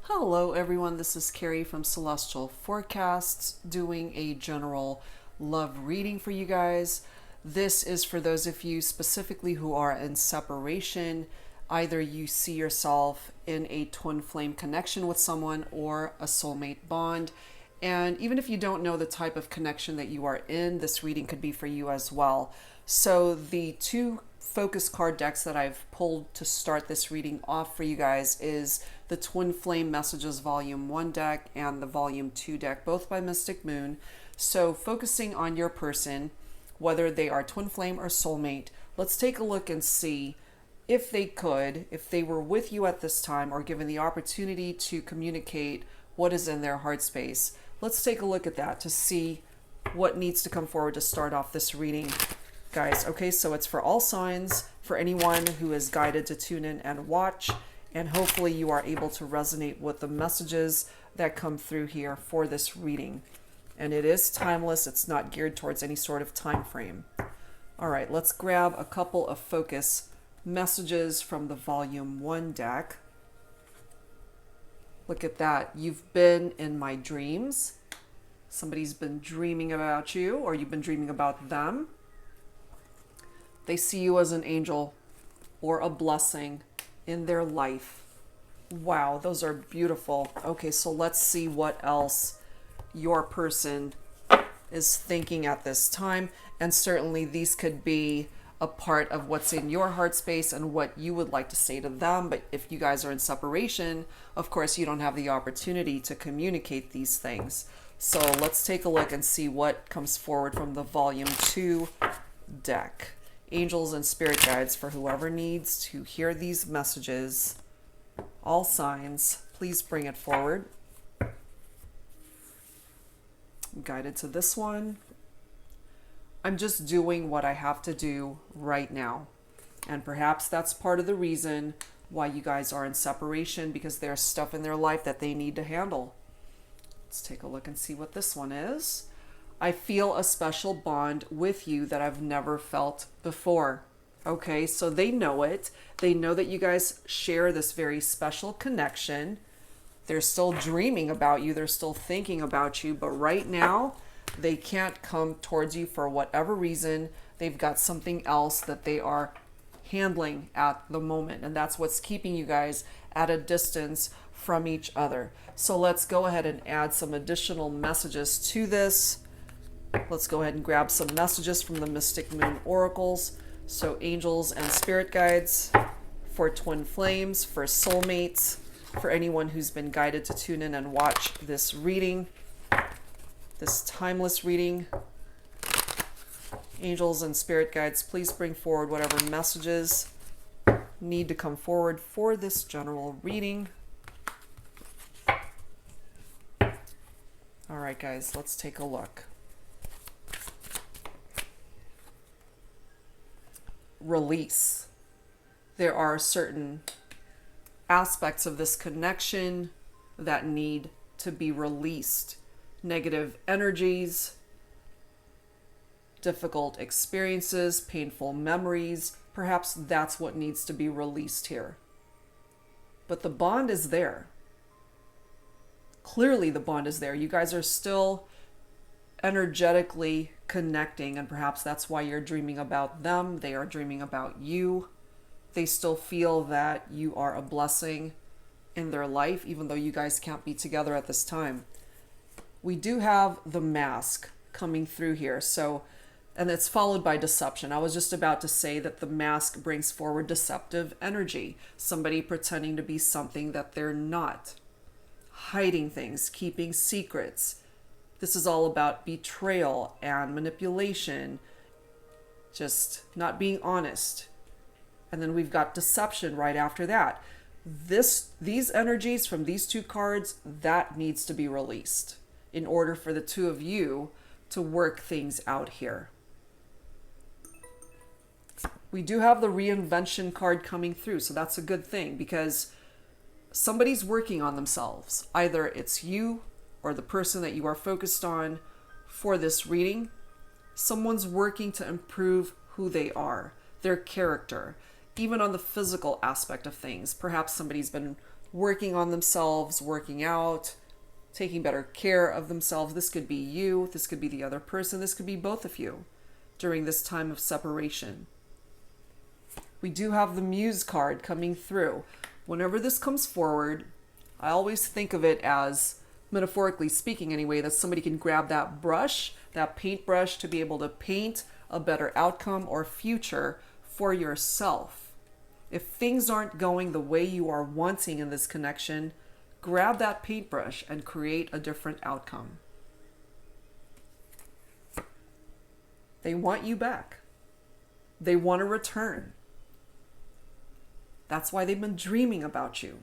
Hello everyone, this is Carrie from Celestial Forecasts doing a general love reading for you guys. This is for those of you specifically who are in separation. Either you see yourself in a twin flame connection with someone or a soulmate bond. And even if you don't know the type of connection that you are in, this reading could be for you as well. So the two focus card decks that I've pulled to start this reading off for you guys is the Twin Flame Messages Volume 1 deck and the Volume 2 deck, both by Mystic Moon. So focusing on your person, whether they are twin flame or soulmate, let's take a look and see if they were with you at this time or given the opportunity to communicate what is in their heart space. Let's take a look at that to see what needs to come forward to start off this reading, guys. Okay, so it's for all signs, for anyone who is guided to tune in and watch, and hopefully you are able to resonate with the messages that come through here for this reading. And it is timeless. It's not geared towards any sort of time frame. All right, let's grab a couple of focus messages from the Volume 1 deck. Look at that. You've been in my dreams. Somebody's been dreaming about you, or you've been dreaming about them. They see you as an angel or a blessing in their life. Wow, those are beautiful. Okay, so let's see what else your person is thinking at this time. And certainly these could be a part of what's in your heart space and what you would like to say to them. But if you guys are in separation, of course, you don't have the opportunity to communicate these things. So let's take a look and see what comes forward from the Volume 2 deck. Angels and spirit guides for whoever needs to hear these messages. All signs, please bring it forward. I'm guided to this one. I'm just doing what I have to do right now. And perhaps that's part of the reason why you guys are in separation, because there's stuff in their life that they need to handle. Let's take a look and see what this one is. I feel a special bond with you that I've never felt before. Okay, so they know it. They know that you guys share this very special connection. They're still dreaming about you. They're still thinking about you. But right now, they can't come towards you for whatever reason. They've got something else that they are handling at the moment. And that's what's keeping you guys at a distance from each other. So let's go ahead and add some additional messages to this. Let's go ahead and grab some messages from the Mystic Moon Oracles. So angels and spirit guides for twin flames, for soulmates, for anyone who's been guided to tune in and watch this reading, this timeless reading. Angels and spirit guides, please bring forward whatever messages need to come forward for this general reading. All right, guys, let's take a look. Release. There are certain aspects of this connection that need to be released. Negative energies, difficult experiences, painful memories. Perhaps that's what needs to be released here. But the bond is there. Clearly the bond is there. You guys are still energetically connecting, and perhaps that's why you're dreaming about them. They are dreaming about you. They still feel that you are a blessing in their life, even though you guys can't be together at this time. We do have the mask coming through here, so, and it's followed by deception. I was just about to say that the mask brings forward deceptive energy, somebody pretending to be something that they're not, hiding things, keeping secrets. This is all about betrayal and manipulation, just not being honest. And then we've got deception right after that. These energies from these two cards, that needs to be released in order for the two of you to work things out here. We do have the Reinvention card coming through, so that's a good thing, because somebody's working on themselves. Either it's you or the person that you are focused on for this reading. Someone's working to improve who they are, their character, even on the physical aspect of things. Perhaps somebody's been working on themselves, working out, taking better care of themselves. This could be you, this could be the other person, this could be both of you during this time of separation. We do have the Muse card coming through. Whenever this comes forward, I always think of it as, metaphorically speaking anyway, that somebody can grab that brush, that paintbrush, to be able to paint a better outcome or future for yourself. If things aren't going the way you are wanting in this connection, grab that paintbrush and create a different outcome. They want you back. They want to return. That's why they've been dreaming about you.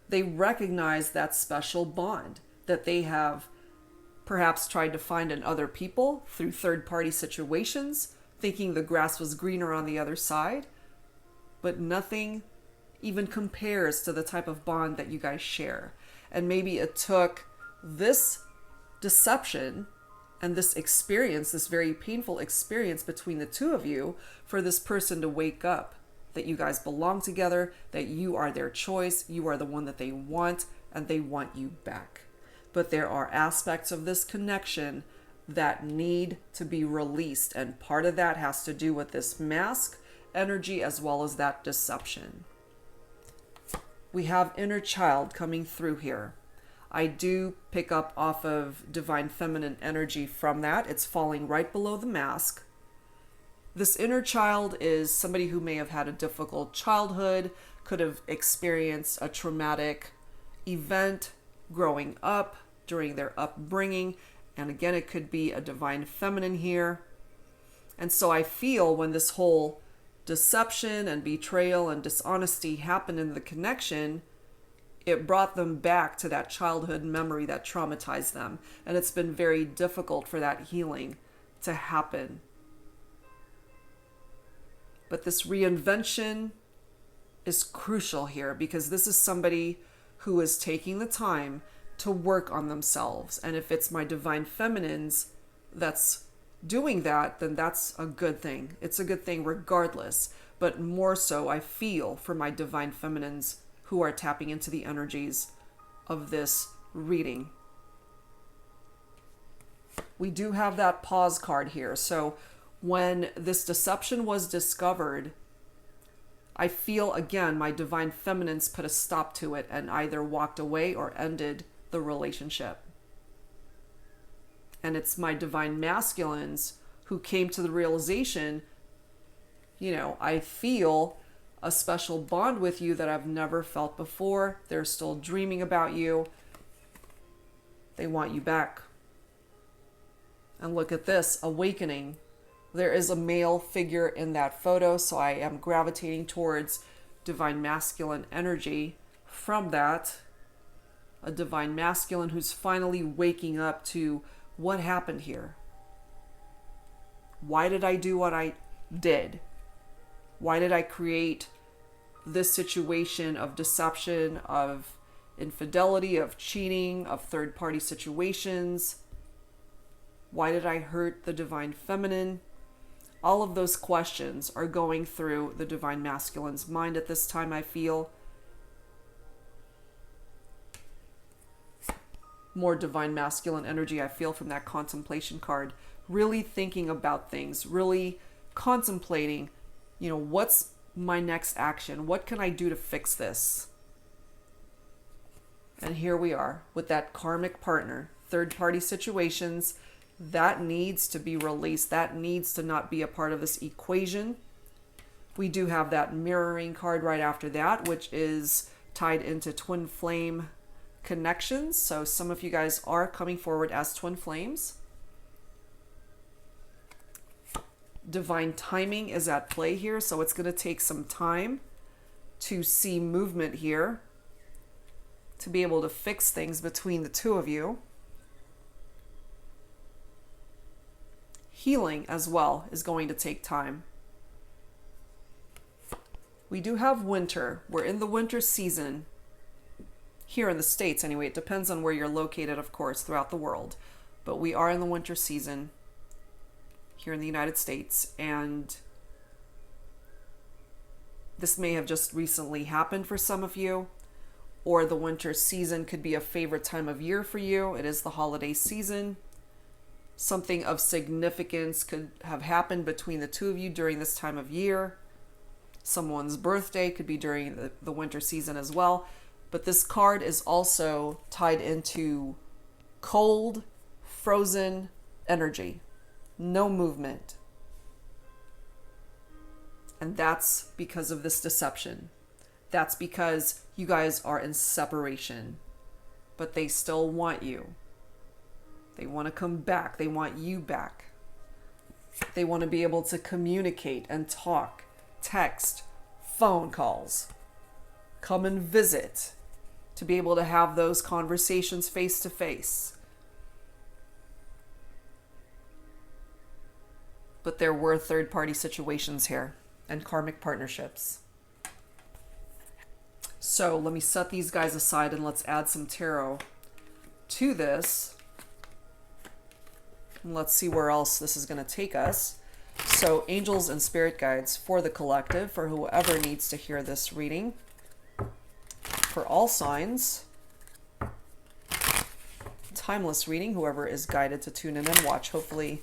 They recognize that special bond that they have perhaps tried to find in other people through third-party situations, thinking the grass was greener on the other side, but nothing even compares to the type of bond that you guys share. And maybe it took this deception and this experience, this very painful experience between the two of you, for this person to wake up that you guys belong together, that you are their choice, you are the one that they want, and they want you back. But there are aspects of this connection that need to be released, and part of that has to do with this mask energy as well as that deception. We have inner child coming through here. I do pick up off of divine feminine energy from that. It's falling right below the mask. This inner child is somebody who may have had a difficult childhood, could have experienced a traumatic event growing up during their upbringing. And again, it could be a divine feminine here. And so I feel when this whole deception and betrayal and dishonesty happened in the connection, it brought them back to that childhood memory that traumatized them. And it's been very difficult for that healing to happen. But this reinvention is crucial here, because this is somebody who is taking the time to work on themselves. And if it's my divine feminines that's doing that, then that's a good thing. It's a good thing regardless. But more so, I feel for my divine feminines who are tapping into the energies of this reading. We do have that pause card here. So when this deception was discovered, I feel, again, my divine feminines put a stop to it and either walked away or ended the relationship. And it's my divine masculines who came to the realization, I feel a special bond with you that I've never felt before. They're still dreaming about you. They want you back. And look at this, awakening. There is a male figure in that photo, so I am gravitating towards divine masculine energy from that. A divine masculine who's finally waking up to what happened here. Why did I do what I did? Why did I create this situation of deception, of infidelity, of cheating, of third-party situations? Why did I hurt the divine feminine? All of those questions are going through the divine masculine's mind at this time, I feel. More divine masculine energy I feel from that contemplation card. Really thinking about things, really contemplating, what's my next action? What can I do to fix this? And here we are with that karmic partner, third-party situations. That needs to be released. That needs to not be a part of this equation. We do have that mirroring card right after that, which is tied into twin flame connections. So some of you guys are coming forward as twin flames. Divine timing is at play here, so it's going to take some time to see movement here to be able to fix things between the two of you. Healing as well is going to take time. We do have winter. We're in the winter season. Here in the States anyway. It depends on where you're located, of course, throughout the world. But we are in the winter season here in the United States. And this may have just recently happened for some of you. or the winter season could be a favorite time of year for you. It is the holiday season. Something of significance could have happened between the two of you during this time of year. Someone's birthday could be during the winter season as well. But this card is also tied into cold, frozen energy. No movement. And that's because of this deception. That's because you guys are in separation. But they still want you. They want to come back. They want you back. They want to be able to communicate and talk, text, phone calls, come and visit, to be able to have those conversations face to face. But there were third-party situations here and karmic partnerships. So let me set these guys aside and let's add some tarot to this. And let's see where else this is going to take us. So angels and spirit guides for the collective, for whoever needs to hear this reading. For all signs. Timeless reading, whoever is guided to tune in and watch. Hopefully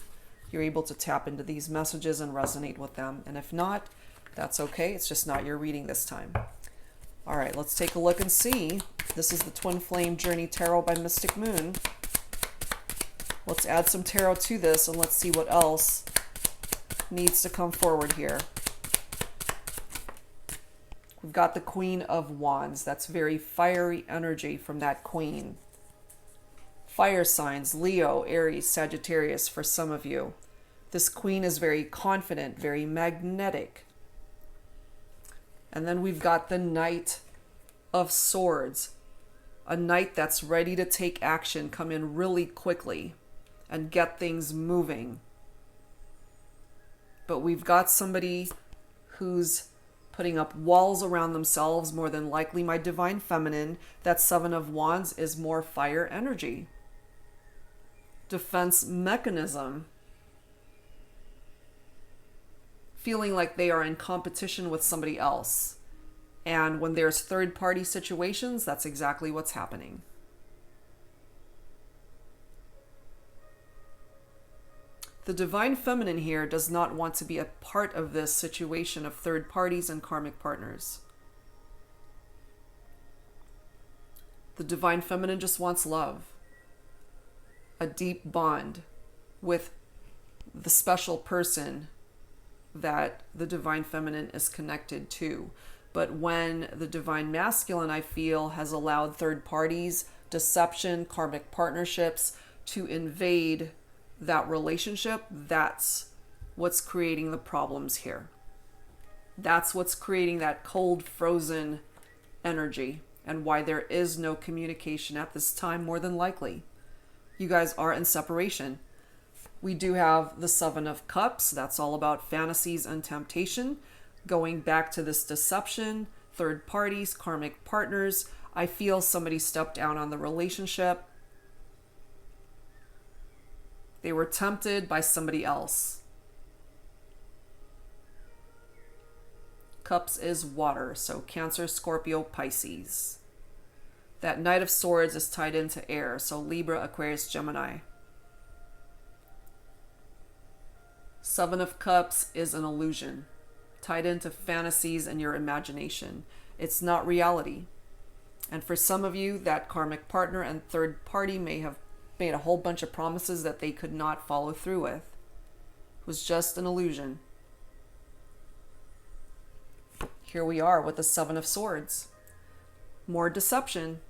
you're able to tap into these messages and resonate with them. And if not, that's okay. It's just not your reading this time. All right, let's take a look and see. This is the Twin Flame Journey Tarot by Mystic Moon. Let's add some tarot to this and let's see what else needs to come forward here. We've got the Queen of Wands. That's very fiery energy from that queen. Fire signs, Leo, Aries, Sagittarius for some of you. This queen is very confident, very magnetic. And then we've got the Knight of Swords. A knight that's ready to take action, come in really quickly and get things moving. But we've got somebody who's putting up walls around themselves, more than likely my divine feminine. That Seven of Wands is more fire energy. Defense mechanism. Feeling like they are in competition with somebody else. And when there's third-party situations, that's exactly what's happening. The divine feminine here does not want to be a part of this situation of third parties and karmic partners. The divine feminine just wants love. A deep bond with the special person that the divine feminine is connected to. But when the divine masculine, I feel, has allowed third parties, deception, karmic partnerships to invade that relationship, that's what's creating the problems here. That's what's creating that cold, frozen energy, and why there is no communication at this time, more than likely. You guys are in separation. We do have the Seven of Cups. That's all about fantasies and temptation. Going back to this deception, third parties, karmic partners. I feel somebody stepped down on the relationship. They were tempted by somebody else. Cups is water, so Cancer, Scorpio, Pisces. That Knight of Swords is tied into air, so Libra, Aquarius, Gemini. Seven of Cups is an illusion, tied into fantasies and your imagination. It's not reality. And for some of you, that karmic partner and third party may have made a whole bunch of promises that they could not follow through with. It was just an illusion. Here we are with the Seven of Swords. More deception.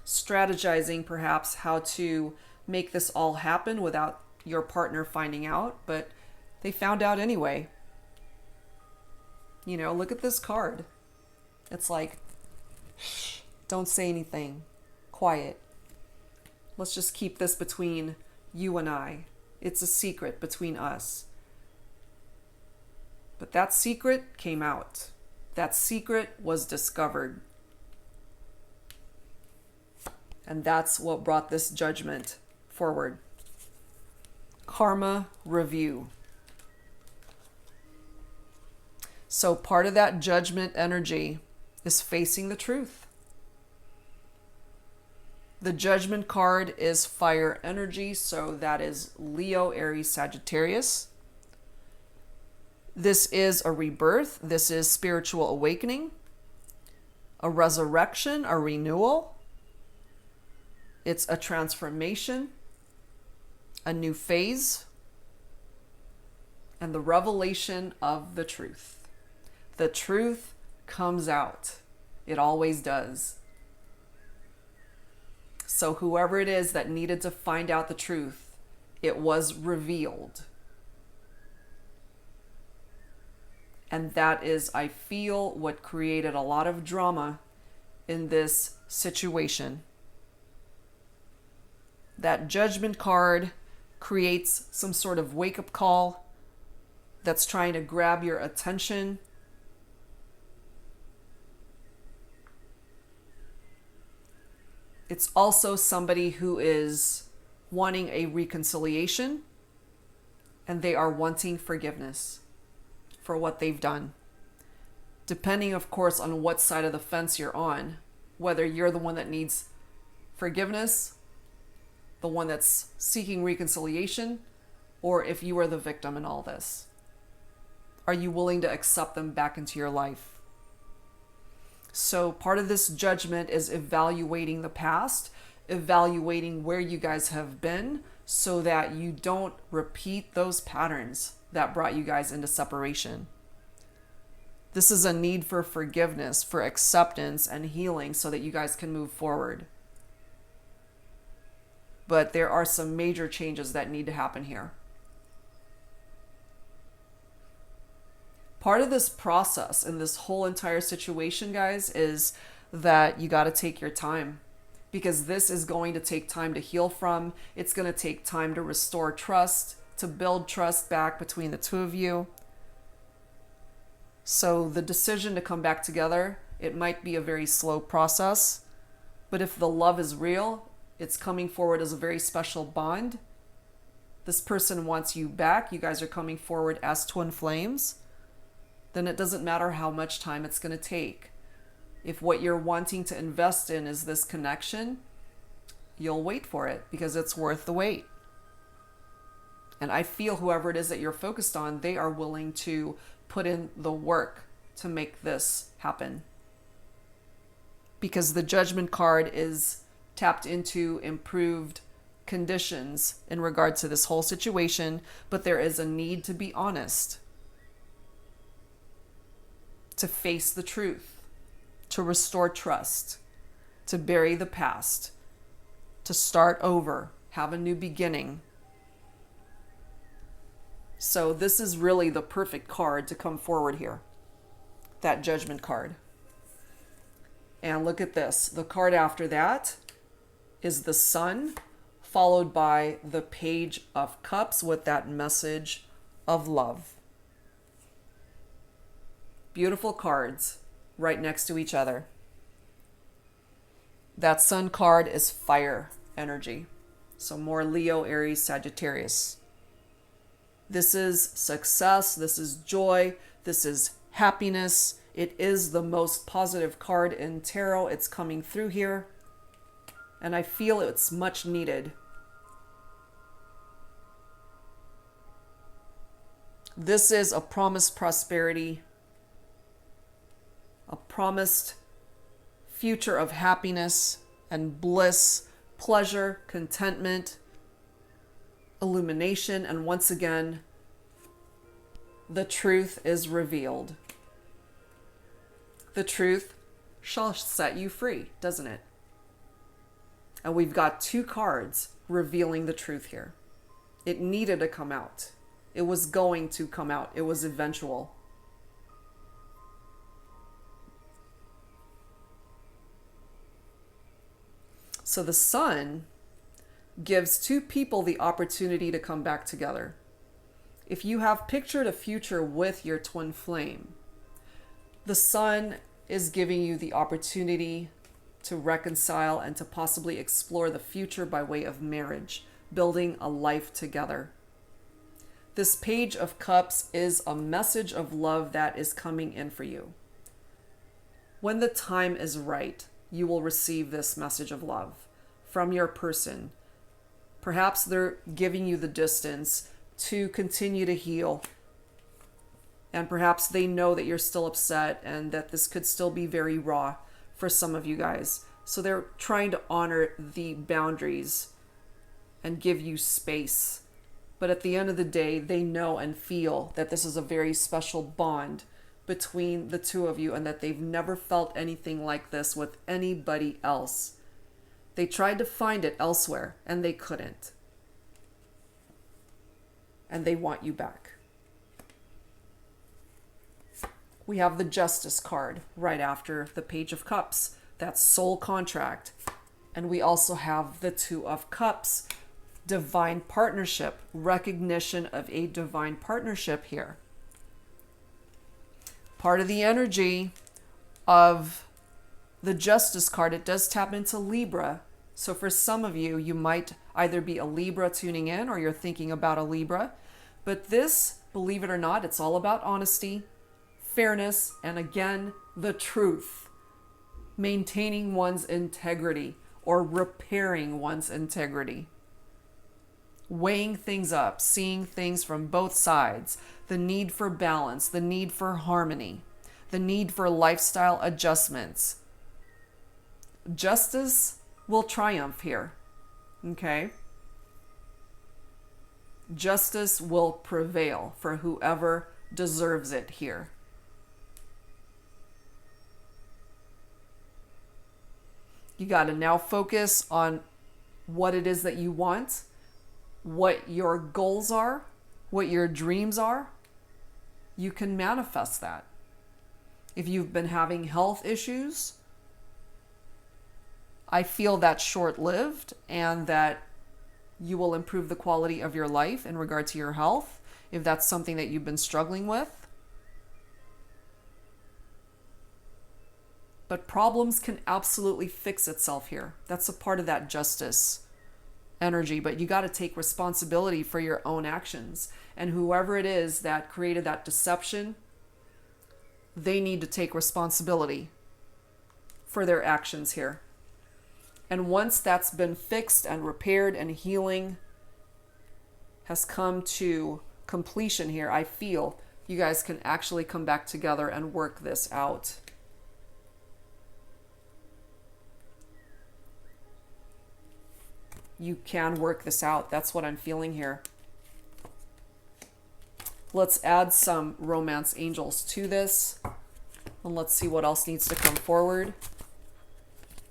Strategizing perhaps how to make this all happen without your partner finding out, but they found out anyway. You know, look at this card. It's like, shh, don't say anything. Quiet. Let's just keep this between you and I. It's a secret between us. But that secret came out. That secret was discovered. And that's what brought this judgment forward. Karma review. So part of that judgment energy is facing the truth. The Judgment card is fire energy, so that is Leo, Aries, Sagittarius. This is a rebirth. This is spiritual awakening, a resurrection, a renewal. It's a transformation, a new phase, and the revelation of the truth. The truth comes out. It always does. So whoever it is that needed to find out the truth, it was revealed. And that is, I feel, what created a lot of drama in this situation. That Judgment card creates some sort of wake-up call that's trying to grab your attention. It's also somebody who is wanting a reconciliation, and they are wanting forgiveness for what they've done. Depending, of course, on what side of the fence you're on, whether you're the one that needs forgiveness, the one that's seeking reconciliation, or if you are the victim in all this. Are you willing to accept them back into your life? So part of this judgment is evaluating the past, evaluating where you guys have been so that you don't repeat those patterns that brought you guys into separation. This is a need for forgiveness, for acceptance and healing so that you guys can move forward. But there are some major changes that need to happen here. Part of this process and this whole entire situation, guys, is that you got to take your time, because this is going to take time to heal from. It's going to take time to restore trust, to build trust back between the two of you. So the decision to come back together, it might be a very slow process, but if the love is real, it's coming forward as a very special bond. This person wants you back. You guys are coming forward as twin flames. Then it doesn't matter how much time it's going to take. If what you're wanting to invest in is this connection, you'll wait for it because it's worth the wait. And I feel whoever it is that you're focused on, they are willing to put in the work to make this happen. Because the Judgment card is tapped into improved conditions in regard to this whole situation, but there is a need to be honest, to face the truth, to restore trust, to bury the past, to start over, have a new beginning. So this is really the perfect card to come forward here, that Judgment card. And look at this. The card after that is the Sun, followed by the Page of Cups with that message of love. Beautiful cards right next to each other. That Sun card is fire energy. So more Leo, Aries, Sagittarius. This is success. This is joy. This is happiness. It is the most positive card in tarot. It's coming through here. And I feel it's much needed. This is a promised prosperity, a promised future of happiness and bliss, pleasure, contentment, illumination, and once again, the truth is revealed. The truth shall set you free, doesn't it? And we've got two cards revealing the truth here. It needed to come out. It was going to come out. It was eventual. So the Sun gives two people the opportunity to come back together. If you have pictured a future with your twin flame, the Sun is giving you the opportunity to reconcile and to possibly explore the future by way of marriage, building a life together. This Page of Cups is a message of love that is coming in for you. When the time is right, you will receive this message of love from your person. Perhaps they're giving you the distance to continue to heal. And perhaps they know that you're still upset and that this could still be very raw for some of you guys. So they're trying to honor the boundaries and give you space. But at the end of the day, they know and feel that this is a very special bond between the two of you and that they've never felt anything like this with anybody else. They tried to find it elsewhere and they couldn't. And they want you back. We have the Justice card right after the Page of Cups. That's soul contract. And we also have the Two of Cups, divine partnership, recognition of a divine partnership here. Part of the energy of the Justice card, it does tap into Libra. So for some of you, you might either be a Libra tuning in or you're thinking about a Libra. But this, believe it or not, it's all about honesty, fairness, and again, the truth. Maintaining one's integrity or repairing one's integrity. Weighing things up, seeing things from both sides, the need for balance, the need for harmony, the need for lifestyle adjustments. Justice will triumph here, okay? Justice will prevail for whoever deserves it here. You got to now focus on what it is that you want, what your goals are, what your dreams are. You can manifest that. If you've been having health issues, I feel that's short-lived and that you will improve the quality of your life in regard to your health, if that's something that you've been struggling with. But problems can absolutely fix itself here. That's a part of that justice energy, but you got to take responsibility for your own actions. And whoever it is that created that deception, they need to take responsibility for their actions here. And once that's been fixed and repaired and healing has come to completion here, I feel you guys can actually come back together and work this out. You can work this out. That's what I'm feeling here. Let's add some romance angels to this. And let's see what else needs to come forward.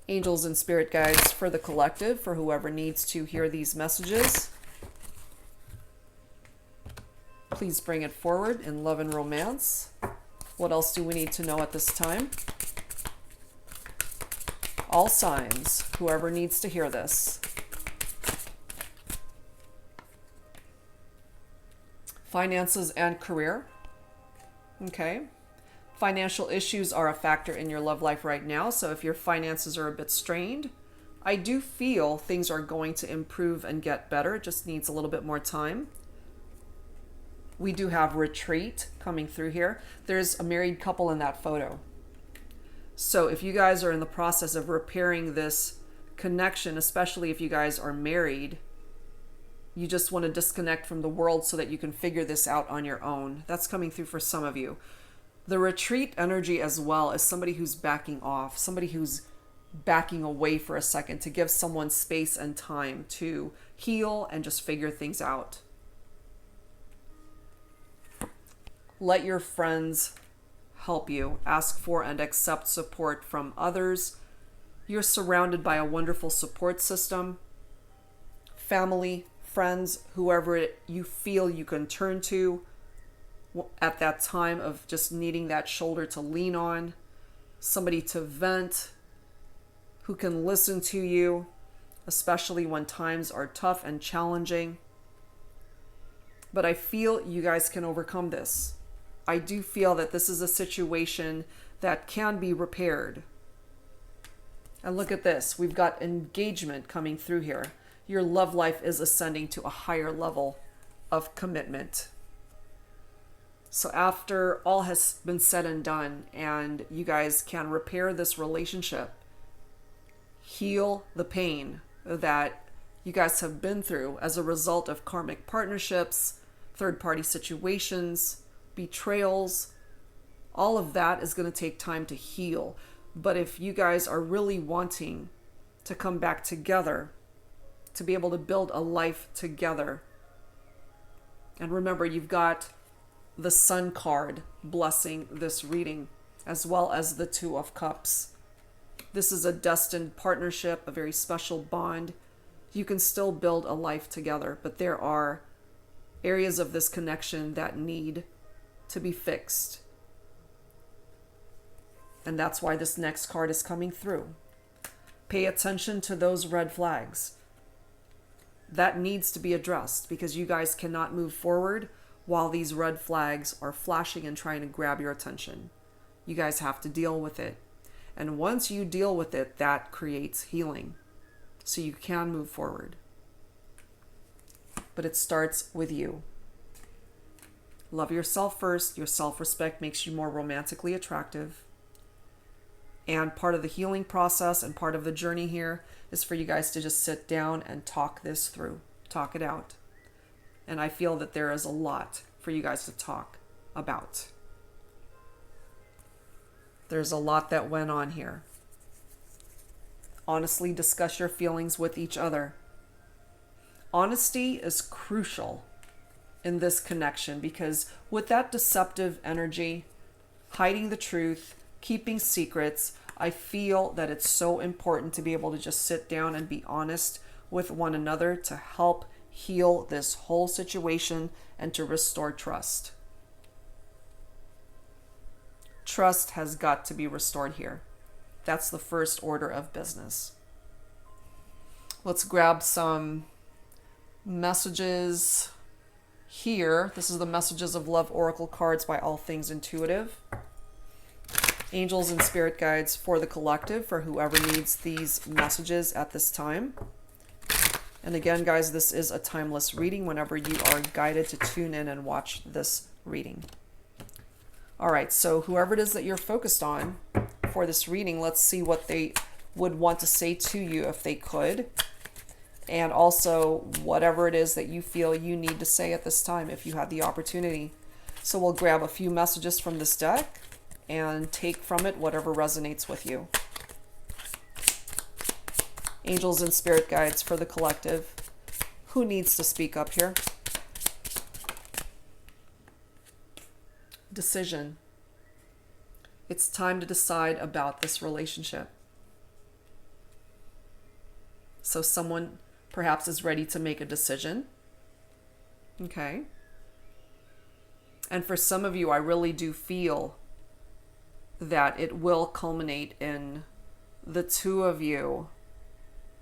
Angels and spirit guides for the collective, for whoever needs to hear these messages. Please bring it forward in love and romance. What else do we need to know at this time? All signs, whoever needs to hear this. Finances and career. Okay. Financial issues are a factor in your love life right now. So if your finances are a bit strained, I do feel things are going to improve and get better. It just needs a little bit more time. We do have retreat coming through here. There's a married couple in that photo. So if you guys are in the process of repairing this connection, especially if you guys are married, you just want to disconnect from the world so that you can figure this out on your own. That's coming through for some of you. The retreat energy as well is somebody who's backing off, somebody who's backing away for a second to give someone space and time to heal and just figure things out. Let your friends help you. Ask for and accept support from others. You're surrounded by a wonderful support system. Family, friends, whoever you feel you can turn to at that time of just needing that shoulder to lean on, somebody to vent, who can listen to you, especially when times are tough and challenging. But I feel you guys can overcome this. I do feel that this is a situation that can be repaired. And look at this. We've got engagement coming through here. Your love life is ascending to a higher level of commitment. So after all has been said and done, and you guys can repair this relationship, heal the pain, that you guys have been through as a result of karmic partnerships, third-party situations, betrayals. All of that is going to take time to heal. But if you guys are really wanting to come back together, to be able to build a life together, and remember, you've got the Sun card blessing this reading, as well as the Two of Cups. This is a destined partnership, a very special bond. You can still build a life together, but there are areas of this connection that need to be fixed. And that's why this next card is coming through. Pay attention to those red flags. That needs to be addressed, because you guys cannot move forward while these red flags are flashing and trying to grab your attention. You guys have to deal with it. And once you deal with it, that creates healing. So you can move forward. But it starts with you. Love yourself first. Your self-respect makes you more romantically attractive. And part of the healing process and part of the journey here is for you guys to just sit down and talk this through. Talk it out. And I feel that there is a lot for you guys to talk about. There's a lot that went on here. Honestly, discuss your feelings with each other. Honesty is crucial in this connection, because with that deceptive energy, hiding the truth, keeping secrets, I feel that it's so important to be able to just sit down and be honest with one another to help heal this whole situation and to restore trust. Trust has got to be restored here. That's the first order of business. Let's grab some messages here. This is the Messages of Love Oracle cards by All Things Intuitive. Angels and spirit guides for the collective, for whoever needs these messages at this time. And again, guys, this is a timeless reading whenever you are guided to tune in and watch this reading. All right, so whoever it is that you're focused on for this reading, let's see what they would want to say to you if they could. And also whatever it is that you feel you need to say at this time if you had the opportunity. So we'll grab a few messages from this deck and take from it whatever resonates with you. Angels and spirit guides for the collective. Who needs to speak up here? Decision. It's time to decide about this relationship. So someone perhaps is ready to make a decision. Okay. And for some of you, I really do feel that it will culminate in the two of you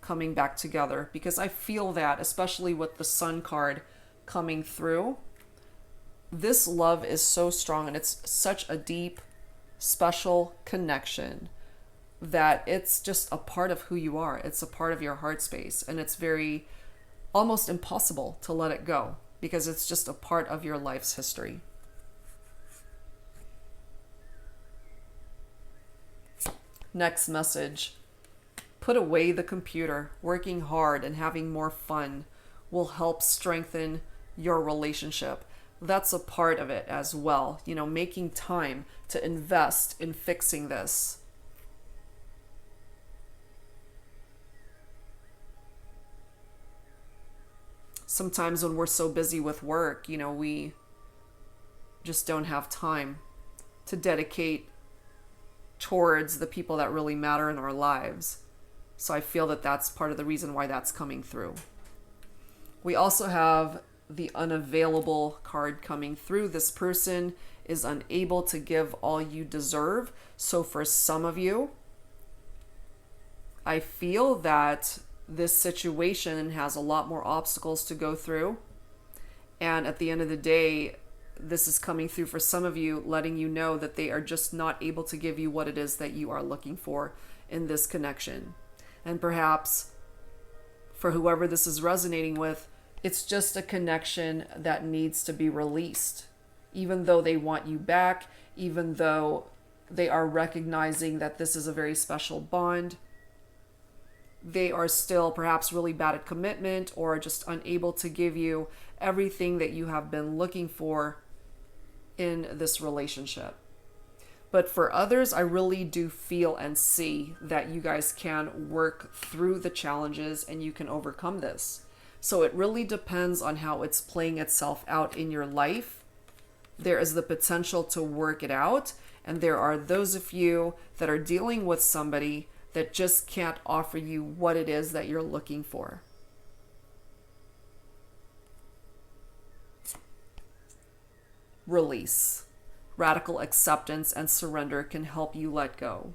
coming back together, because I feel that, especially with the Sun card coming through, this love is so strong and it's such a deep, special connection that it's just a part of who you are. It's a part of your heart space, and it's very almost impossible to let it go because it's just a part of your life's history. Next message. Put away the computer. Working hard and having more fun will help strengthen your relationship. That's a part of it as well. You know, making time to invest in fixing this. Sometimes when we're so busy with work, you know, we just don't have time to dedicate towards the people that really matter in our lives. So I feel that that's part of the reason why that's coming through. We also have the unavailable card coming through. This person is unable to give all you deserve. So for some of you, I feel that this situation has a lot more obstacles to go through. And at the end of the day, this is coming through for some of you, letting you know that they are just not able to give you what it is that you are looking for in this connection. And perhaps for whoever this is resonating with, it's just a connection that needs to be released. Even though they want you back, even though they are recognizing that this is a very special bond, they are still perhaps really bad at commitment or just unable to give you everything that you have been looking for in this relationship. But for others, I really do feel and see that you guys can work through the challenges and you can overcome this. So it really depends on how it's playing itself out in your life. There is the potential to work it out, and there are those of you that are dealing with somebody that just can't offer you what it is that you're looking for. Release. Radical acceptance and surrender can help you let go.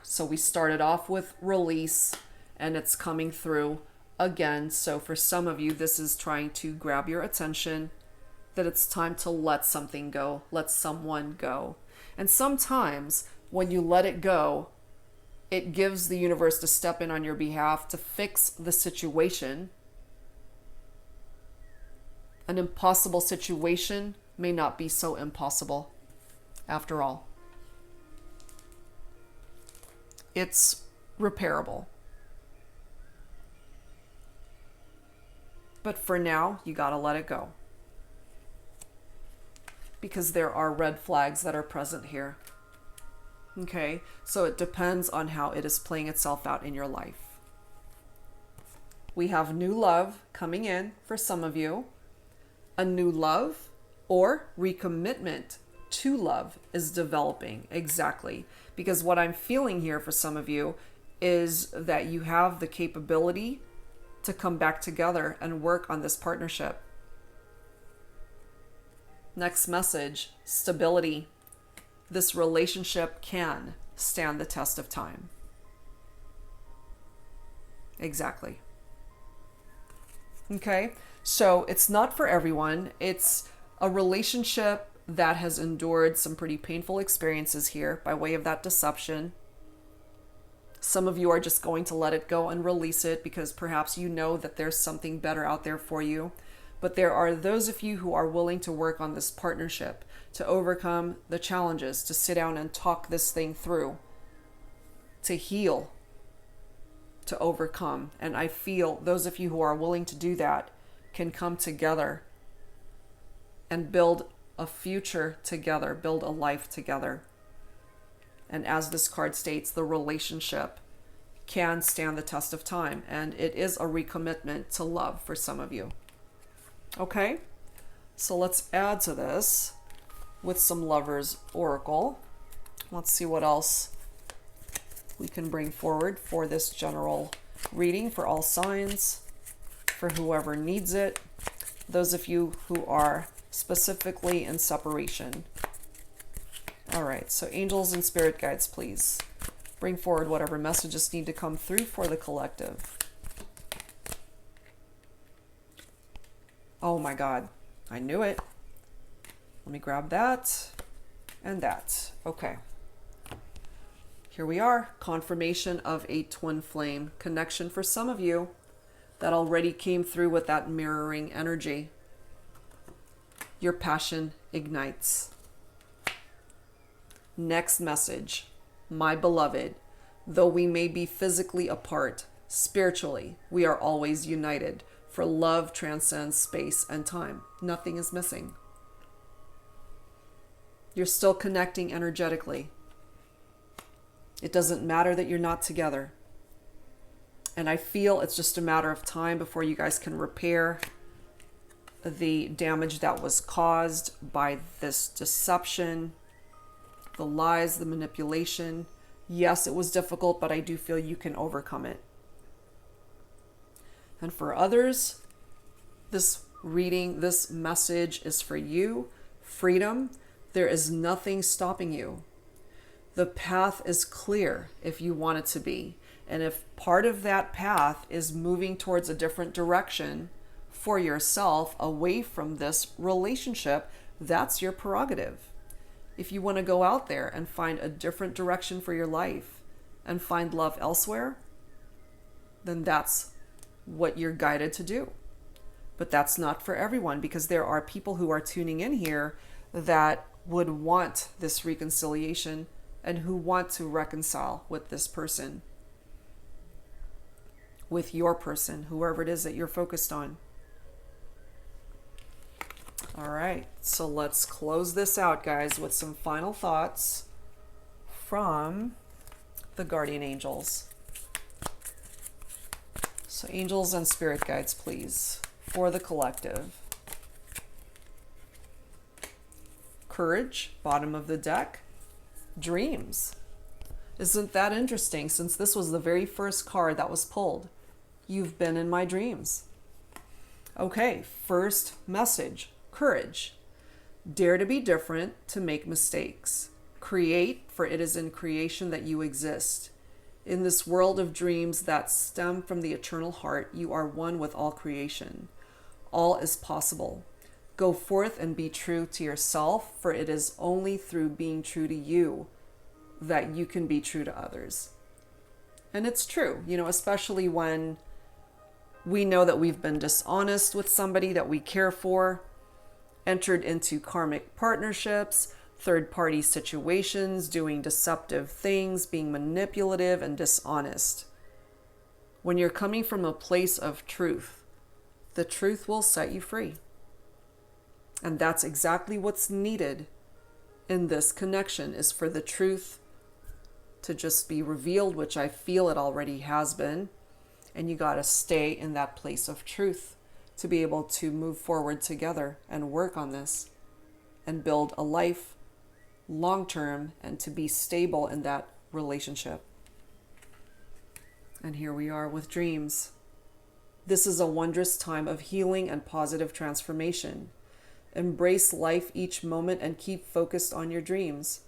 So we started off with release, and it's coming through again. So for some of you, this is trying to grab your attention, that it's time to let something go, let someone go. And sometimes when you let it go, it gives the universe to step in on your behalf to fix the situation. An impossible situation may not be so impossible after all. It's repairable. But for now, you gotta let it go. Because there are red flags that are present here. Okay, so it depends on how it is playing itself out in your life. We have new love coming in for some of you. A new love or recommitment to love is developing. Exactly. Because what I'm feeling here for some of you is that you have the capability to come back together and work on this partnership. Next message, stability. This relationship can stand the test of time. Exactly. Okay, so it's not for everyone. It's a relationship that has endured some pretty painful experiences here by way of that deception. Some of you are just going to let it go and release it because perhaps you know that there's something better out there for you. But there are those of you who are willing to work on this partnership, to overcome the challenges, to sit down and talk this thing through, to heal, to overcome. And I feel those of you who are willing to do that can come together and build a future together, build a life together. And as this card states, the relationship can stand the test of time. And it is a recommitment to love for some of you. Okay, so let's add to this with some Lovers Oracle. Let's see what else we can bring forward for this general reading for all signs, for whoever needs it. Those of you who are specifically in separation. All right, so angels and spirit guides, please bring forward whatever messages need to come through for the collective. Oh my God, I knew it. Let me grab that and that. Okay. Here we are, confirmation of a twin flame connection for some of you that already came through with that mirroring energy. Your passion ignites. Next message, my beloved, though we may be physically apart, spiritually, we are always united, for love transcends space and time. Nothing is missing. You're still connecting energetically. It doesn't matter that you're not together. And I feel it's just a matter of time before you guys can repair the damage that was caused by this deception, the lies, the manipulation. Yes, it was difficult, but I do feel you can overcome it. And for others, this reading, this message is for you. Freedom. There is nothing stopping you. The path is clear if you want it to be. And if part of that path is moving towards a different direction for yourself, away from this relationship, that's your prerogative. If you want to go out there and find a different direction for your life and find love elsewhere, then that's what you're guided to do. But that's not for everyone, because there are people who are tuning in here that would want this reconciliation and who want to reconcile with this person. with your person, whoever it is that you're focused on. All right, so let's close this out, guys, with some final thoughts from the guardian angels. So angels and spirit guides, please, for the collective. Courage, bottom of the deck. Dreams. Isn't that interesting? Since this was the very first card that was pulled, you've been in my dreams. Okay, first message, courage. Dare to be different, to make mistakes. Create, for it is in creation that you exist. In this world of dreams that stem from the eternal heart, you are one with all creation. All is possible. Go forth and be true to yourself, for it is only through being true to you that you can be true to others. And it's true, especially when we know that we've been dishonest with somebody that we care for, entered into karmic partnerships, third-party situations, doing deceptive things, being manipulative and dishonest. When you're coming from a place of truth, the truth will set you free. And that's exactly what's needed in this connection, is for the truth to just be revealed, which I feel it already has been. And you got to stay in that place of truth to be able to move forward together and work on this and build a life long-term and to be stable in that relationship. And here we are with dreams. This is a wondrous time of healing and positive transformation. Embrace life each moment and keep focused on your dreams.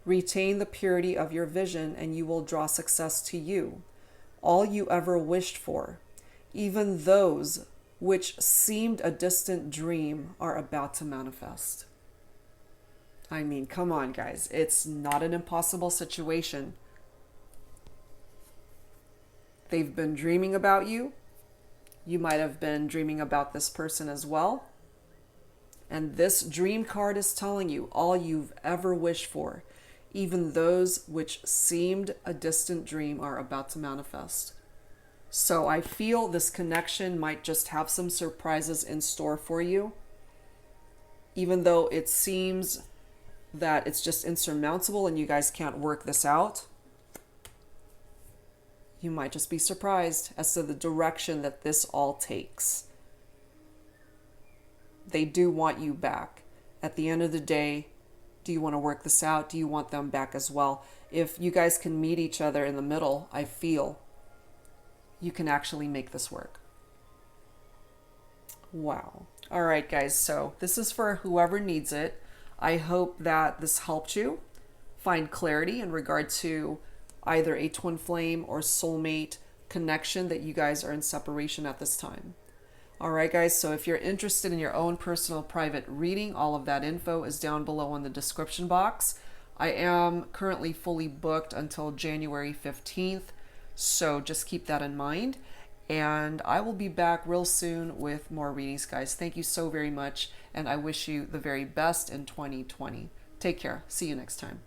Retain the purity of your vision and you will draw success to you. All you ever wished for, even those which seemed a distant dream, are about to manifest. I mean, come on, guys. It's not an impossible situation. They've been dreaming about you. You might have been dreaming about this person as well. And this dream card is telling you all you've ever wished for, even those which seemed a distant dream, are about to manifest. So I feel this connection might just have some surprises in store for you. Even though it seems that it's just insurmountable and you guys can't work this out, you might just be surprised as to the direction that this all takes. They do want you back. At the end of the day, do you want to work this out? Do you want them back as well? If you guys can meet each other in the middle, I feel you can actually make this work. Wow. All right, guys. So this is for whoever needs it. I hope that this helped you find clarity in regard to either a twin flame or soulmate connection that you guys are in separation at this time. All right, guys. So if you're interested in your own personal private reading, all of that info is down below in the description box. I am currently fully booked until January 15th. So just keep that in mind. And I will be back real soon with more readings, guys. Thank you so very much. And I wish you the very best in 2020. Take care. See you next time.